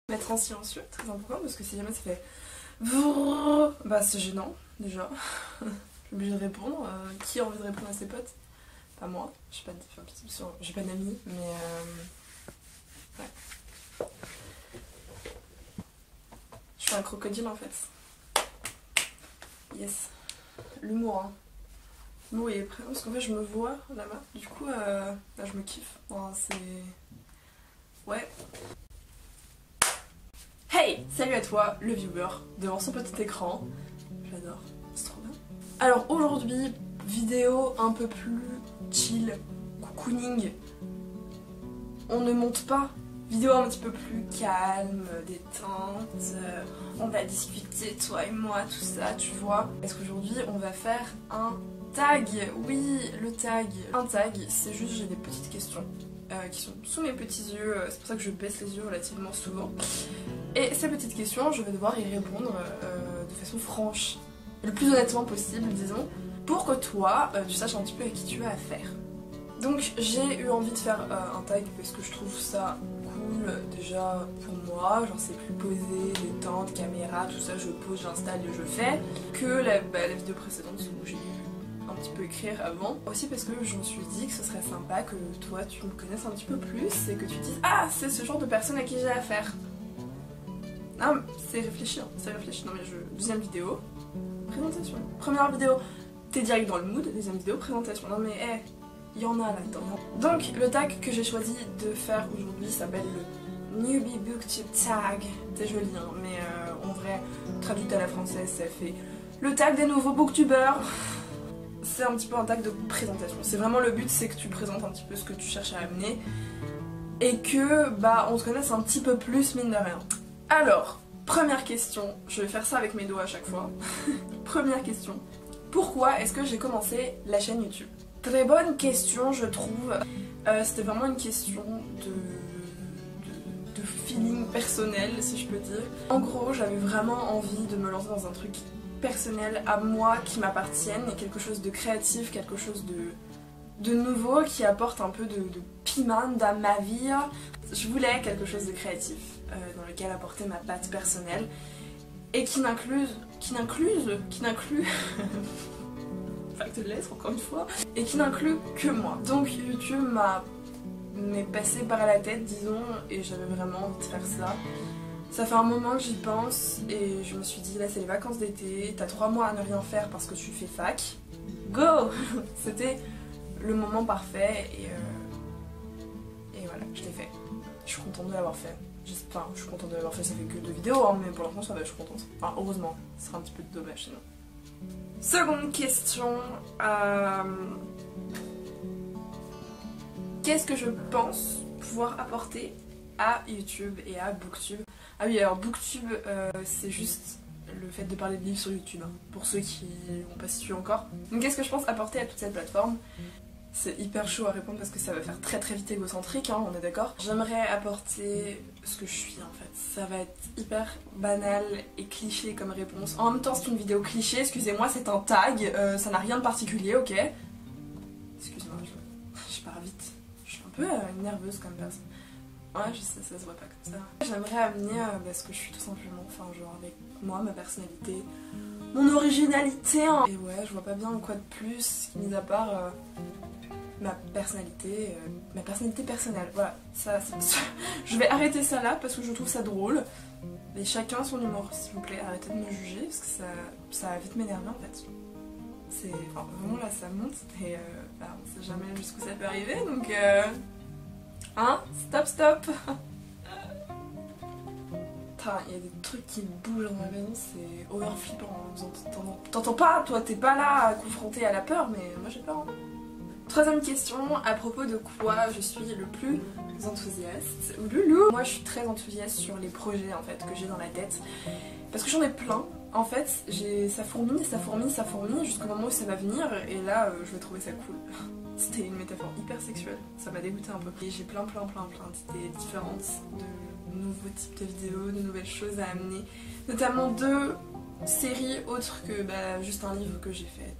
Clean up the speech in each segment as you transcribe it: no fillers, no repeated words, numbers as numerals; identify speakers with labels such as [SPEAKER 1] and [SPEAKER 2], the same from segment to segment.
[SPEAKER 1] Mettre en silencieux, très important, parce que si jamais ça fait bah c'est gênant déjà. Je suis obligée de répondre. Qui a envie de répondre à ses potes? Pas moi, j'ai pas d'amis, mais ouais. Je suis un crocodile en fait. Yes. L'humour, hein. L'humour il est présent parce qu'en fait je me vois là-bas. Du coup, là, je me kiffe. Enfin, c'est. Ouais. Hey, salut à toi, le viewer, devant son petit écran. J'adore, c'est trop bien. Alors aujourd'hui, vidéo un peu plus chill, cocooning. On ne monte pas. Vidéo un petit peu plus calme, détente. On va discuter, toi et moi, tout ça, tu vois. Parce qu'aujourd'hui, on va faire un tag. Oui, le tag. Un tag, c'est juste, j'ai des petites questions qui sont sous mes petits yeux. C'est pour ça que je baisse les yeux relativement souvent. Et ces petites questions, je vais devoir y répondre de façon franche, le plus honnêtement possible, disons, pour que toi, tu saches un petit peu à qui tu as affaire. Donc j'ai eu envie de faire un tag parce que je trouve ça cool, déjà pour moi, genre c'est plus posé, détente, caméra, tout ça, je pose, j'installe et je fais, que la vidéo précédente où j'ai un petit peu écrire avant. Aussi parce que je me suis dit que ce serait sympa que toi tu me connaisses un petit peu plus et que tu te dises « Ah, c'est ce genre de personne à qui j'ai affaire ». Non, c'est réfléchi, hein. C'est réfléchi. Non mais deuxième vidéo, présentation. Première vidéo, t'es direct dans le mood. Deuxième vidéo, présentation. Non mais il y en a là-dedans. Donc le tag que j'ai choisi de faire aujourd'hui s'appelle le Newbie Booktube Tag. C'est joli hein, mais en vrai, traduit à la française, ça fait le tag des nouveaux booktubeurs. C'est un petit peu un tag de présentation. C'est vraiment le but, c'est que tu présentes un petit peu ce que tu cherches à amener et que bah on se connaisse un petit peu plus mine de rien. Alors, première question, je vais faire ça avec mes doigts à chaque fois. Première question, pourquoi est-ce que j'ai commencé la chaîne YouTube? Très bonne question je trouve. C'était vraiment une question de feeling personnel si je peux dire. En gros, j'avais vraiment envie de me lancer dans un truc personnel à moi qui m'appartienne et quelque chose de créatif, quelque chose de nouveau qui apporte un peu de piment dans ma vie. Je voulais quelque chose de créatif dans lequel apporter ma patte personnelle et qui n'inclut fact de lettres encore une fois et qui n'inclut que moi. Donc YouTube m'est passé par la tête disons et j'avais vraiment envie de faire ça. Ça fait un moment que j'y pense et je me suis dit là c'est les vacances d'été, t'as 3 mois à ne rien faire parce que tu fais fac. Go. C'était le moment parfait et voilà, je l'ai fait. Je suis contente de l'avoir fait. Enfin, je suis contente de l'avoir fait, ça fait que 2 vidéos, hein, mais pour l'instant ça va, je suis contente. Enfin, heureusement, ce sera un petit peu dommage sinon. Seconde question. Qu'est-ce que je pense pouvoir apporter à YouTube et à Booktube? Ah oui, alors Booktube, c'est juste le fait de parler de livres sur YouTube, hein, pour ceux qui n'ont pas situé encore. Donc qu'est-ce que je pense apporter à toute cette plateforme? C'est hyper chaud à répondre parce que ça va faire très très vite égocentrique, hein, on est d'accord. J'aimerais apporter ce que je suis en fait. Ça va être hyper banal et cliché comme réponse. En même temps c'est une vidéo cliché, excusez-moi, c'est un tag, ça n'a rien de particulier, ok. Excuse-moi, je pars vite. Je suis un peu nerveuse comme personne. Ouais, je sais, ça se voit pas comme ça. J'aimerais amener ce que je suis tout simplement, enfin genre avec moi, ma personnalité, mon originalité. Hein. Et ouais, je vois pas bien quoi de plus, mis à part ma personnalité personnelle. Voilà, ça, je vais arrêter ça là parce que je trouve ça drôle. Et chacun son humour, s'il vous plaît, arrêtez de me juger parce que ça va vite m'énerver en fait. C'est, enfin, vraiment là ça monte et bah, on sait jamais jusqu'où ça peut arriver donc hein, stop. Il y a des trucs qui bougent dans ma maison, c'est over flippant. T'entends pas, toi t'es pas là confronté à la peur, mais moi j'ai peur. Hein. Troisième question, à propos de quoi je suis le plus enthousiaste. Loulou. Moi je suis très enthousiaste sur les projets en fait que j'ai dans la tête. Parce que j'en ai plein. En fait, ça fourmille jusqu'au moment où ça va venir et là je vais trouver ça cool. C'était une métaphore hyper sexuelle, ça m'a dégoûté un peu. Et j'ai plein d'idées différentes de nouveaux types de vidéos, de nouvelles choses à amener. Notamment 2 séries autres que juste un livre que j'ai fait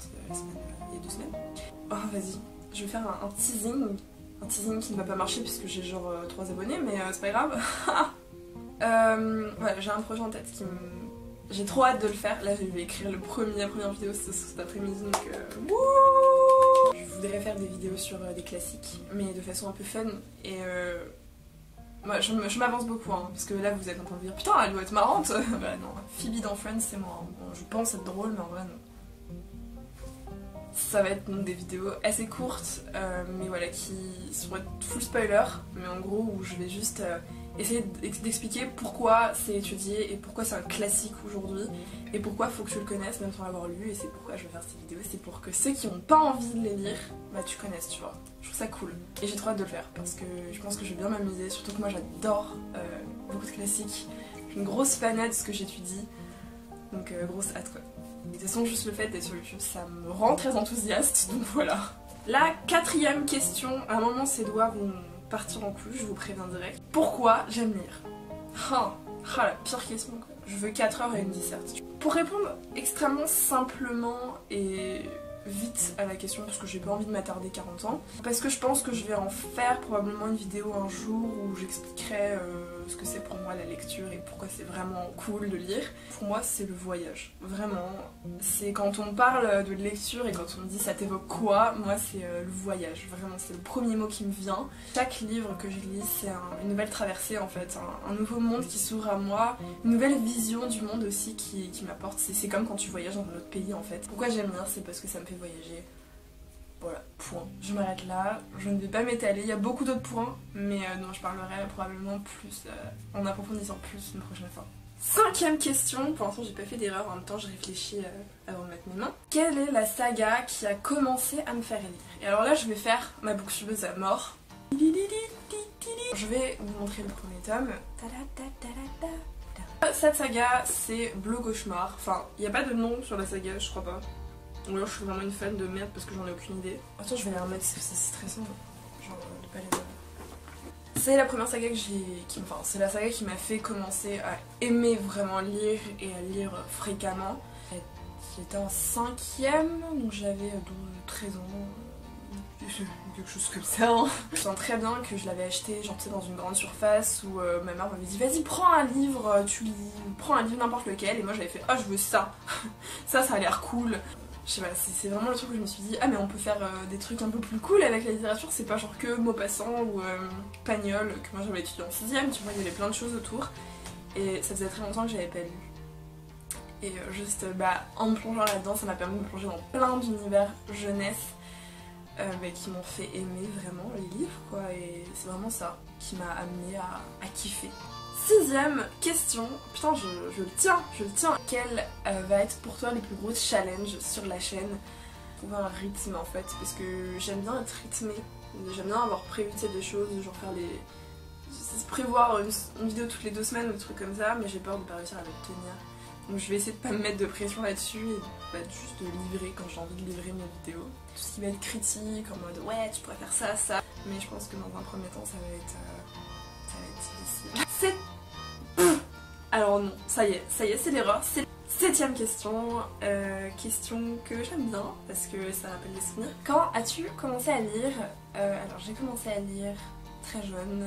[SPEAKER 1] il y a 2 semaines. Oh vas-y, je vais faire un teasing. Un teasing qui ne va pas marcher puisque j'ai genre 3 abonnés, mais c'est pas grave. Ouais, j'ai un projet en tête qui me... J'ai trop hâte de le faire. Là, je vais écrire la première vidéo cet après-midi, donc wouh! Je voudrais faire des vidéos sur des classiques, mais de façon un peu fun. Et ouais, je m'avance beaucoup, hein, parce que là, vous êtes en train de dire putain, elle doit être marrante. Bah non, Phoebe dans Friends, c'est moi. Bon, je pense être drôle, mais en vrai, non. Ça va être donc des vidéos assez courtes, mais voilà, qui seront full spoiler, mais en gros, où je vais juste essayer d'expliquer pourquoi c'est étudié et pourquoi c'est un classique aujourd'hui et pourquoi faut que tu le connaisses même sans l'avoir lu, et c'est pourquoi je vais faire cette vidéo, c'est pour que ceux qui n'ont pas envie de les lire, bah tu connaisses, tu vois. Je trouve ça cool et j'ai trop hâte de le faire parce que je pense que je vais bien m'amuser, surtout que moi j'adore beaucoup de classiques, je suis une grosse fanade de ce que j'étudie, donc grosse hâte quoi. Et de toute façon juste le fait d'être sur YouTube ça me rend très enthousiaste, donc voilà. La 4e question, à un moment ces doigts vont partir en couille, je vous préviens direct. Pourquoi j'aime lire? La pire question quoi. Je veux 4 heures et une disserte. Pour répondre extrêmement simplement et vite à la question, parce que j'ai pas envie de m'attarder 40 ans, parce que je pense que je vais en faire probablement une vidéo un jour où j'expliquerai ce que c'est pour moi la lecture et pourquoi c'est vraiment cool de lire. Pour moi c'est le voyage, vraiment. C'est quand on parle de lecture et quand on me dit ça t'évoque quoi, moi c'est le voyage, vraiment c'est le premier mot qui me vient. Chaque livre que je lis c'est une nouvelle traversée en fait, un nouveau monde qui s'ouvre à moi, une nouvelle vision du monde aussi qui m'apporte. C'est comme quand tu voyages dans un autre pays en fait. Pourquoi j'aime lire? C'est parce que ça me fait voyager. Voilà, point. Je m'arrête là, je ne vais pas m'étaler, il y a beaucoup d'autres points, mais dont je parlerai probablement plus, en approfondissant plus une prochaine fois. 5e question, pour l'instant j'ai pas fait d'erreur, en même temps je réfléchis avant de mettre mes mains. Quelle est la saga qui a commencé à me faire lire? Et alors là je vais faire ma booktubeuse à mort. Je vais vous montrer le premier tome. Cette saga c'est Bleu Cauchemar, enfin il n'y a pas de nom sur la saga je crois pas. Ou alors je suis vraiment une fan de merde parce que j'en ai aucune idée. Attends, je vais les remettre, c'est stressant. Genre de pas les voir. C'est la première saga que enfin, c'est la saga qui m'a fait commencer à aimer vraiment lire et à lire fréquemment. J'étais en 5e, donc j'avais 12-13 ans. Quelque chose comme ça. Hein. Je sens très bien que je l'avais acheté genre dans une grande surface où ma mère m'avait dit vas-y prends un livre, tu lis, prends un livre n'importe lequel, et moi j'avais fait oh je veux ça. Ça a l'air cool. Je sais pas, c'est vraiment le truc où je me suis dit ah mais on peut faire des trucs un peu plus cool avec la littérature, c'est pas genre que Maupassant ou Pagnol que moi j'avais étudié en 6e, tu vois, il y avait plein de choses autour et ça faisait très longtemps que j'avais pas lu. Et juste en me plongeant là-dedans, ça m'a permis de me plonger dans plein d'univers jeunesse qui m'ont fait aimer vraiment les livres quoi, et c'est vraiment ça qui m'a amené à kiffer. 6e question, putain je le tiens. Quel va être pour toi les plus gros challenges sur la chaîne? Trouver un rythme en fait, parce que j'aime bien être rythmée, j'aime bien avoir prévu des choses, genre faire prévoir une vidéo toutes les 2 semaines ou des trucs comme ça, mais j'ai peur de pas réussir à le tenir. Donc je vais essayer de pas me mettre de pression là-dessus et juste de livrer quand j'ai envie de livrer mes vidéos. Tout ce qui va être critique, en mode ouais tu pourrais faire ça, mais je pense que dans un premier temps ça va être difficile. Alors non, ça y est, c'est l'erreur. C'est 7e question, question que j'aime bien parce que ça rappelle des souvenirs. Quand as-tu commencé à lire? Alors j'ai commencé à lire très jeune,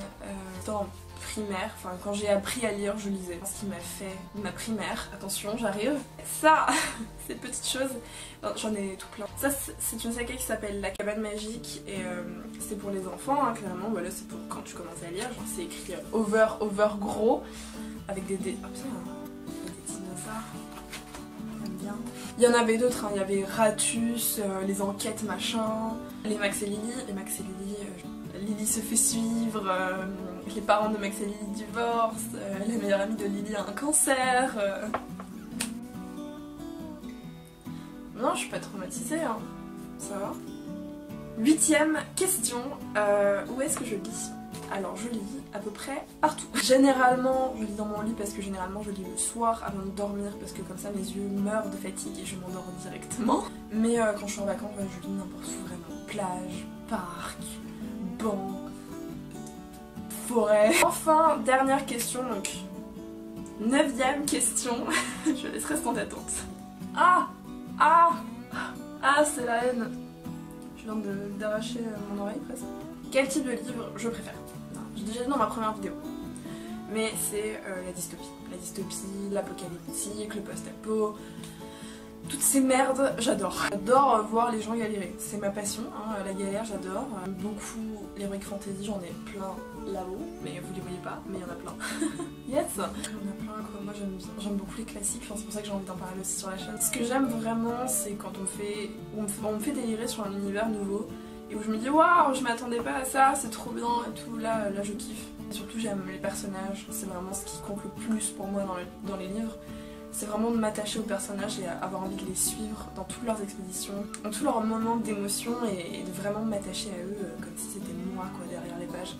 [SPEAKER 1] dans primaire, enfin quand j'ai appris à lire je lisais. Ce qui m'a fait ma primaire, attention j'arrive, ça ces petites choses, j'en ai tout plein. Ça c'est une saga qui s'appelle La Cabane Magique et c'est pour les enfants hein, clairement, voilà c'est pour quand tu commences à lire, genre c'est écrit over gros avec des dinosaures, j'aime bien. Il y en avait d'autres, hein. Il y avait Ratus, les enquêtes machin, les Max et Lily, Lily se fait suivre, les parents de Max et Lily divorcent, la meilleure amie de Lily a un cancer. Non, je suis pas traumatisée, hein. Ça va. 8e question, où est-ce que je lis? Alors je lis à peu près partout. Généralement je lis dans mon lit parce que généralement je lis le soir avant de dormir parce que comme ça mes yeux meurent de fatigue et je m'endors directement. Mais quand je suis en vacances je lis n'importe où vraiment. Plage, parc, banc, forêt. Enfin dernière question donc 9e question. Je laisse rester en attente. C'est la haine. Je viens d'arracher mon oreille presque. Quel type de livre je préfère? J'ai déjà dit dans ma première vidéo. mais c'est la dystopie. La dystopie, l'apocalyptique, le post-apo, toutes ces merdes, j'adore. J'adore voir les gens galérer, c'est ma passion, hein, la galère j'adore. Beaucoup l'heroic fantasy, j'en ai plein là-haut, mais vous les voyez pas, mais il y en a plein. Yes. Il y en a plein quoi, moi j'aime bien. J'aime beaucoup les classiques, c'est pour ça que j'ai envie d'en parler aussi sur la chaîne. Ce que j'aime vraiment, c'est quand on me fait délirer sur un univers nouveau, et où je me dis waouh, je m'attendais pas à ça, c'est trop bien et tout, là je kiffe. Et surtout j'aime les personnages, c'est vraiment ce qui compte le plus pour moi dans les livres. C'est vraiment de m'attacher aux personnages et avoir envie de les suivre dans toutes leurs expéditions, dans tous leurs moments d'émotion et de vraiment m'attacher à eux comme si c'était moi quoi derrière les pages.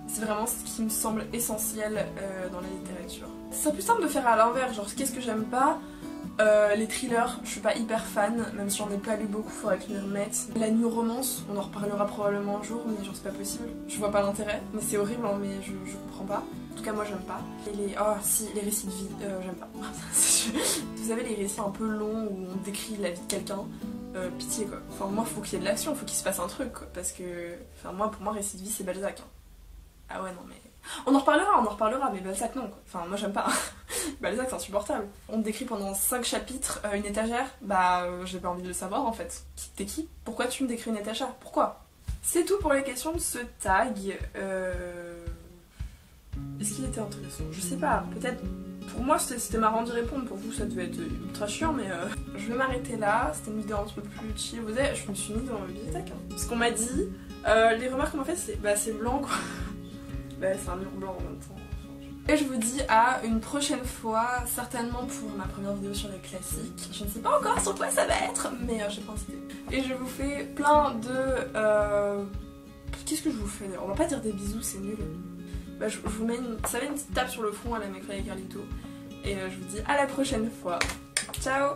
[SPEAKER 1] C'est vraiment ce qui me semble essentiel dans la littérature. C'est plus simple de faire à l'envers, genre qu'est-ce que j'aime pas. Les thrillers, je suis pas hyper fan, même si j'en ai pas lu beaucoup, faudrait que je m'y remette. La new romance, on en reparlera probablement un jour, mais genre c'est pas possible. Je vois pas l'intérêt, mais c'est horrible, hein, mais je comprends pas. En tout cas moi j'aime pas. Et les récits de vie, j'aime pas. Vous savez les récits un peu longs où on décrit la vie de quelqu'un, pitié quoi. Enfin moi faut qu'il y ait de l'action, faut qu'il se passe un truc quoi, parce que, enfin pour moi récit de vie c'est Balzac. Hein. Ah ouais non mais... On en reparlera, mais Balzac non quoi. Enfin moi j'aime pas. Balzac c'est insupportable. On te décrit pendant 5 chapitres une étagère, j'ai pas envie de le savoir en fait. T'es qui? Pourquoi tu me décris une étagère? Pourquoi? C'est tout pour les questions de ce tag. Est-ce qu'il était intéressant? Je sais pas, peut-être... Pour moi c'était marrant d'y répondre, pour vous ça devait être ultra chiant, mais je vais m'arrêter là. C'était une vidéo un petit peu plus chill. Vous savez, je me suis mise dans la bibliothèque. Hein. Ce qu'on m'a dit, les remarques qu'on m'a fait c'est blanc quoi. C'est un mur blanc en même temps. Et je vous dis à une prochaine fois, certainement pour ma première vidéo sur les classiques. Je ne sais pas encore sur quoi ça va être, mais j'ai pas d'idée. Et je vous fais plein de... Qu'est-ce que je vous fais? On va pas dire des bisous, c'est nul. Je vous mets une petite tape sur le front à la McFly et Carlito. Et je vous dis à la prochaine fois. Ciao!